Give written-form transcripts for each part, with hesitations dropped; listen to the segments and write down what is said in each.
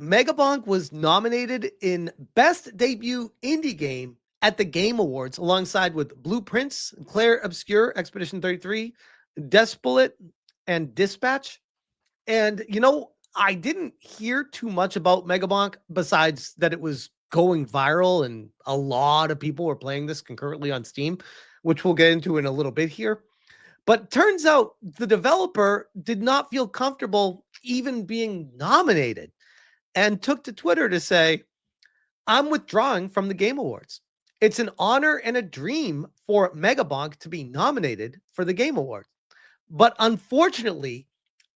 Megabonk was nominated in Best Debut Indie Game at the Game Awards alongside with Blueprints, Claire Obscure, Expedition 33, Despolate, and Dispatch. And, I didn't hear too much about Megabonk besides that it was going viral and a lot of people were playing this concurrently on Steam, which we'll get into in a little bit here. But turns out the developer did not feel comfortable even being nominated and took to Twitter to say, I'm withdrawing from the Game Awards. It's an honor and a dream for Megabonk to be nominated for the Game Awards. But unfortunately,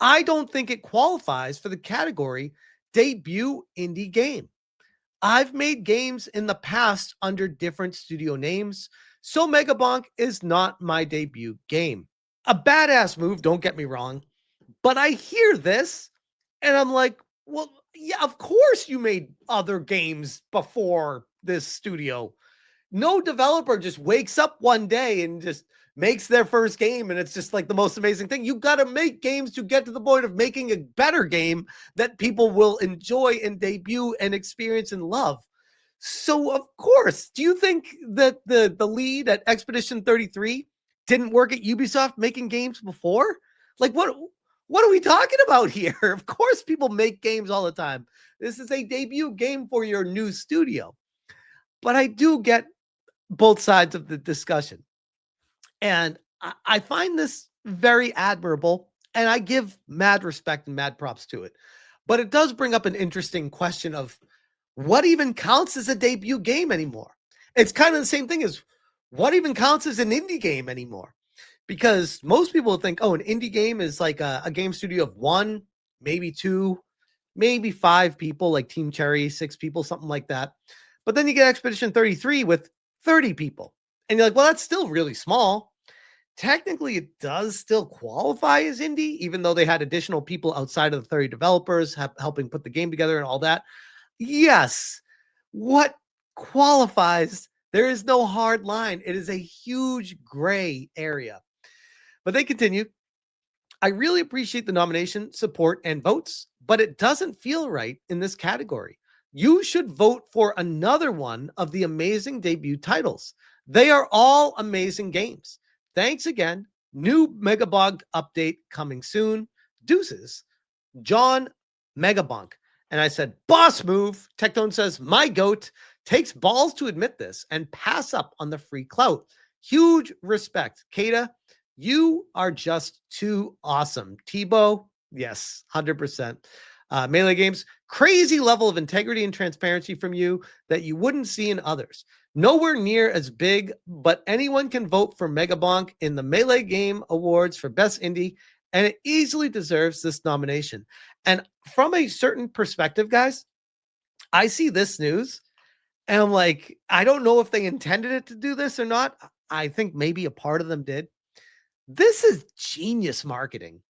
I don't think it qualifies for the category debut indie game. I've made games in the past under different studio names, so Megabonk is not my debut game. A badass move, don't get me wrong, but I hear this and I'm like, well, yeah, of course you made other games before this studio. No developer just wakes up one day and just makes their first game and it's just like the most amazing thing. You got to make games to get to the point of making a better game that people will enjoy and debut and experience and love. So of course, do you think that the lead at Expedition 33 didn't work at Ubisoft making games before? Like what are we talking about here? Of course people make games all the time. This is a debut game for your new studio. But I do get both sides of the discussion. And I find this very admirable, and I give mad respect and mad props to it. But it does bring up an interesting question of what even counts as a debut game anymore? It's kind of the same thing as what even counts as an indie game anymore? Because most people think, oh, an indie game is like a game studio of one, maybe two, maybe five people, like Team Cherry, 6 people, something like that. But then you get Expedition 33 with 30 people. And you're like, well, that's still really small. Technically, it does still qualify as indie, even though they had additional people outside of the 30 developers helping put the game together and all that. Yes. What qualifies? There is no hard line. It is a huge gray area. But they continue. I really appreciate the nomination, support, and votes, but it doesn't feel right in this category. You should vote for another one of the amazing debut titles. They are all amazing games. Thanks again. New Megabonk update coming soon. Deuces. John Megabonk. And I said, boss move. Tectone says, my goat takes balls to admit this and pass up on the free clout. Huge respect. Kata, you are just too awesome. Tebow, yes, 100%. Melee Games, crazy level of integrity and transparency from you that you wouldn't see in others. Nowhere near as big, but anyone can vote for Megabonk in the Melee Game Awards for Best Indie, and it easily deserves this nomination. And from a certain perspective, guys, I see this news and I'm like, I don't know if they intended it to do this or not. I think maybe a part of them did. This is genius marketing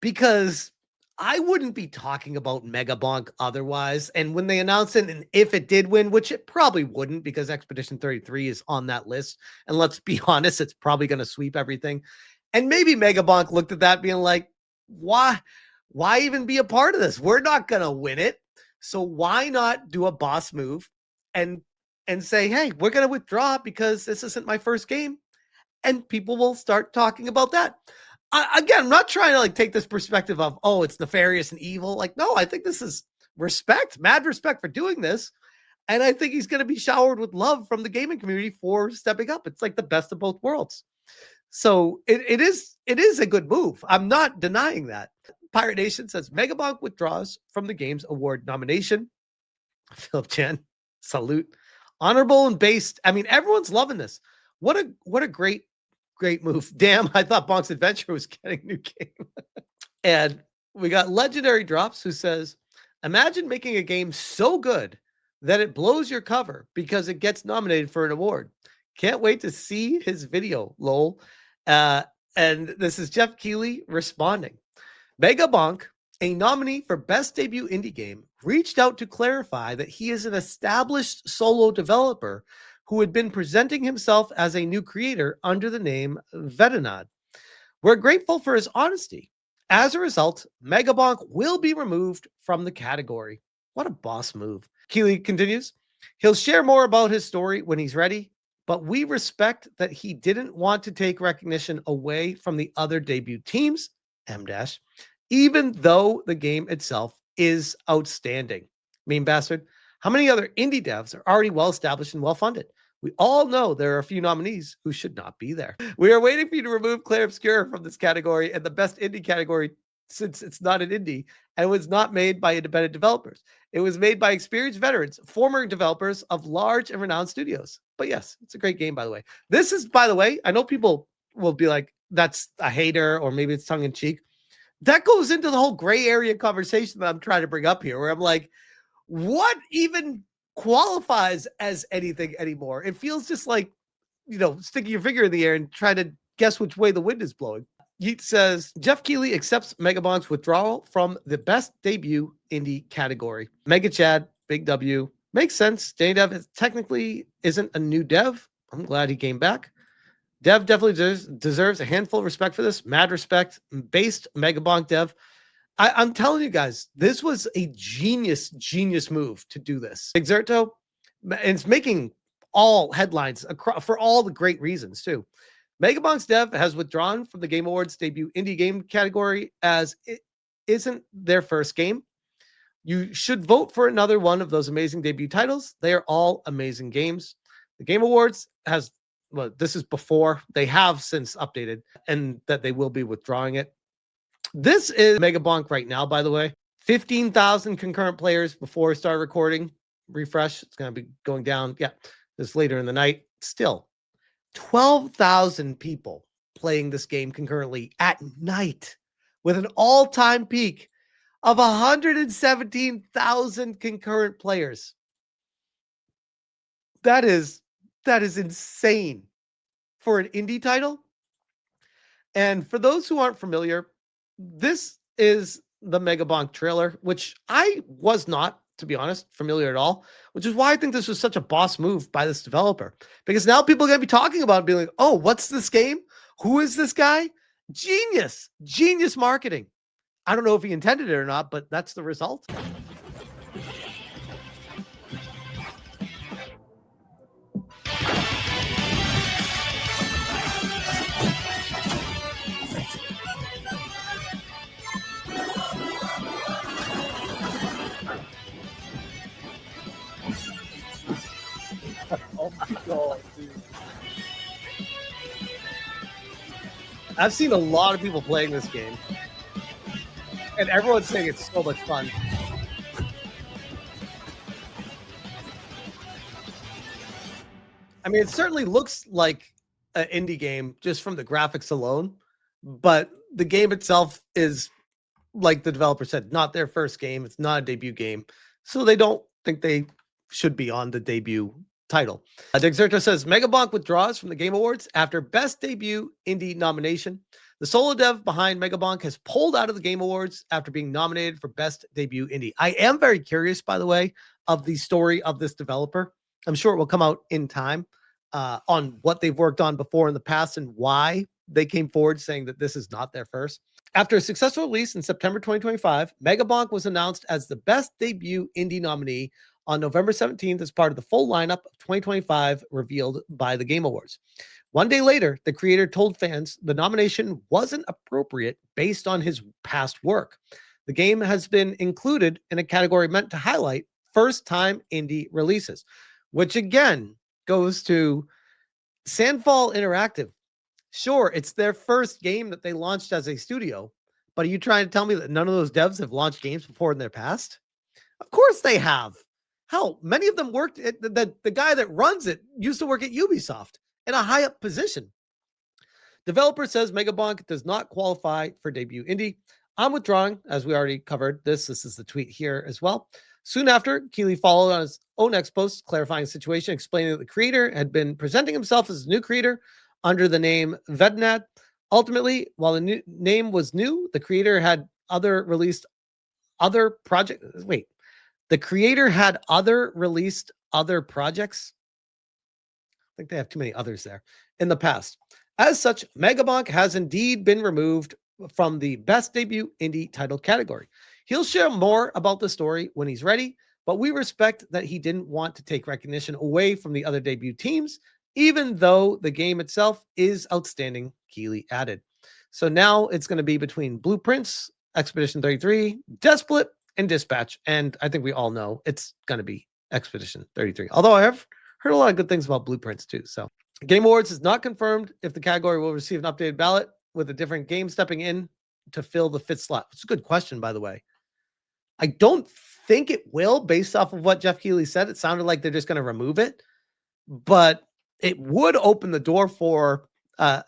because I wouldn't be talking about Megabonk otherwise. And when they announced it, and if it did win, which it probably wouldn't because Expedition 33 is on that list. And let's be honest, it's probably going to sweep everything. And maybe Megabonk looked at that being like, why even be a part of this? We're not going to win it. So why not do a boss move and say, hey, we're going to withdraw because this isn't my first game. And people will start talking about that. Again, I'm not trying to like take this perspective of, oh, it's nefarious and evil. Like, no, I think this is respect, mad respect for doing this. And I think he's going to be showered with love from the gaming community for stepping up. It's like the best of both worlds. So it is a good move. I'm not denying that. Pirate Nation says Megabonk withdraws from the Games Award nomination. Philip Chen, salute. Honorable and based. I mean, everyone's loving this. What a great move. Damn, I thought Bonk's Adventure was getting a new game. And we got Legendary Drops who says, imagine making a game so good that it blows your cover because it gets nominated for an award. Can't wait to see his video, lol. And this is Geoff Keighley responding. Megabonk, a nominee for Best Debut Indie Game, reached out to clarify that he is an established solo developer who had been presenting himself as a new creator under the name Vedanad. We're grateful for his honesty. As a result, Megabonk will be removed from the category. What a boss move. Keighley continues. He'll share more about his story when he's ready, but we respect that he didn't want to take recognition away from the other debut teams, M dash, even though the game itself is outstanding. Mean bastard. How many other indie devs are already well established and well funded? We all know there are a few nominees who should not be there. We are waiting for you to remove Clair Obscur from this category and the best indie category, since it's not an indie and was not made by independent developers. It was made by experienced veterans, former developers of large and renowned studios. But yes, it's a great game, by the way. This is, by the way, I know people will be like, that's a hater, or maybe it's tongue in cheek. That goes into the whole gray area conversation that I'm trying to bring up here, where I'm like, what even qualifies as anything anymore? It feels just like, sticking your finger in the air and trying to guess which way the wind is blowing. Yeet says, Geoff Keighley accepts Megabonk's withdrawal from the best debut indie category. GIGACHAD, big W. Makes sense. Danny Dev technically isn't a new dev. I'm glad he came back. Dev definitely deserves a handful of respect for this. Mad respect. Based Megabonk dev. I'm telling you guys, this was a genius move to do this. Exerto, and it's making all headlines for all the great reasons too. Megabonk's dev has withdrawn from the Game Awards debut indie game category as it isn't their first game. You should vote for another one of those amazing debut titles. They are all amazing games. The Game Awards has, well, this is before, they have since updated, and that they will be withdrawing it. This is Megabonk right now, by the way. 15,000 concurrent players before we start recording. Refresh. It's going to be going down. Yeah, this later in the night. Still, 12,000 people playing this game concurrently at night with an all-time peak of 117,000 concurrent players. That is insane for an indie title. And for those who aren't familiar, this is the Megabonk trailer, which I was not, to be honest, familiar at all, which is why I think this was such a boss move by this developer. Because now people are going to be talking about it, being like, oh, what's this game? Who is this guy? Genius marketing. I don't know if he intended it or not, but that's the result. Oh my God, dude. I've seen a lot of people playing this game, and everyone's saying it's so much fun. I mean, it certainly looks like an indie game just from the graphics alone, but the game itself is, like the developer said, not their first game. It's not a debut game, so they don't think they should be on the debut title. Dexerto says Megabonk withdraws from the Game Awards after Best Debut Indie nomination. The solo dev behind Megabonk has pulled out of the Game Awards after being nominated for Best Debut Indie. I am very curious, by the way, of the story of this developer. I'm sure it will come out in time on what they've worked on before in the past and why they came forward saying that this is not their first. After a successful release in September 2025, Megabonk was announced as the Best Debut Indie nominee on November 17th as part of the full lineup of 2025 revealed by the Game Awards. One day later, the creator told fans the nomination wasn't appropriate based on his past work. The game has been included in a category meant to highlight first-time indie releases, which again goes to Sandfall Interactive. Sure, it's their first game that they launched as a studio, but are you trying to tell me that none of those devs have launched games before in their past? Of course they have. Hell, many of them worked at the guy that runs it used to work at Ubisoft in a high up position. Developer says Megabonk does not qualify for debut indie. I'm withdrawing, as we already covered this. This is the tweet here as well. Soon after, Keighley followed on his own X post clarifying the situation, explaining that the creator had been presenting himself as a new creator under the name Vednad. Ultimately, while the new name was new, the creator had released other projects. Wait, the creator had released other projects. I think they have too many others there in the past. As such, Megabonk has indeed been removed from the Best Debut Indie title category. He'll share more about the story when he's ready, but we respect that he didn't want to take recognition away from the other debut teams, even though the game itself is outstanding, Keighley added. So now it's going to be between Blueprints, Expedition 33, Desplet, and Dispatch. And I think we all know it's going to be Expedition 33. Although I have heard a lot of good things about Blueprints too. So Game Awards is not confirmed if the category will receive an updated ballot with a different game stepping in to fill the fifth slot. It's a good question, by the way. I don't think it will, based off of what Geoff Keighley said. It sounded like they're just going to remove it, but it would open the door for an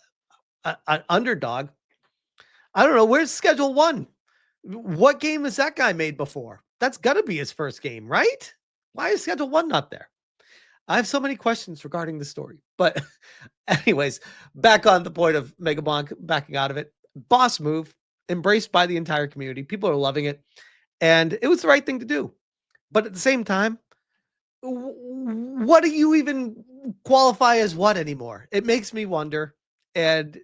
underdog. I don't know. Where's Schedule 1? What game has that guy made before? That's got to be his first game, right? Why is Schedule 1 not there? I have so many questions regarding the story. But anyways, back on the point of Megabonk backing out of it. Boss move, embraced by the entire community. People are loving it. And it was the right thing to do. But at the same time, what do you even qualify as what anymore? It makes me wonder. And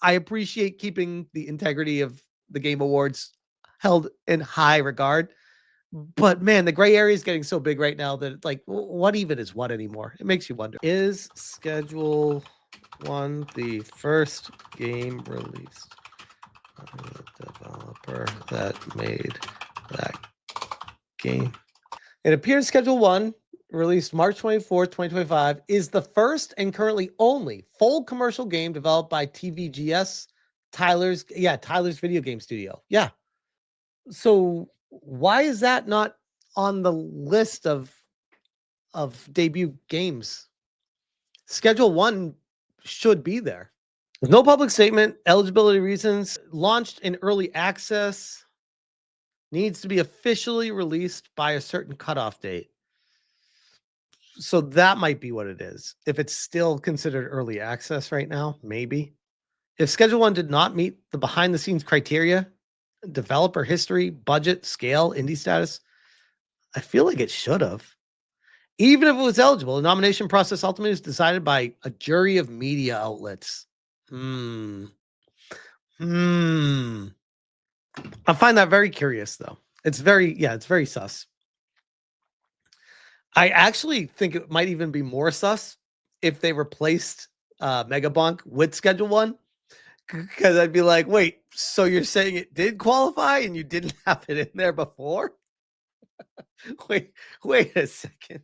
I appreciate keeping the integrity of the Game Awards held in high regard. But man, the gray area is getting so big right now that like, what even is what anymore? It makes you wonder. Is Schedule 1 the first game released by the developer that made that game? It appears Schedule 1, released March 24th, 2025, is the first and currently only full commercial game developed by TVGS, Tyler's video game studio. Yeah. So why is that not on the list of debut games? Schedule 1 should be there. With no public statement, eligibility reasons, launched in early access, needs to be officially released by a certain cutoff date. So that might be what it is. If it's still considered early access right now, maybe. If Schedule 1 did not meet the behind-the-scenes criteria, developer history, budget, scale, indie status, I feel like it should have. Even if it was eligible, the nomination process ultimately was decided by a jury of media outlets. I find that very curious, though. It's very sus. I actually think it might even be more sus if they replaced Megabonk with Schedule 1. Because I'd be like, wait, so you're saying it did qualify and you didn't have it in there before? wait a second.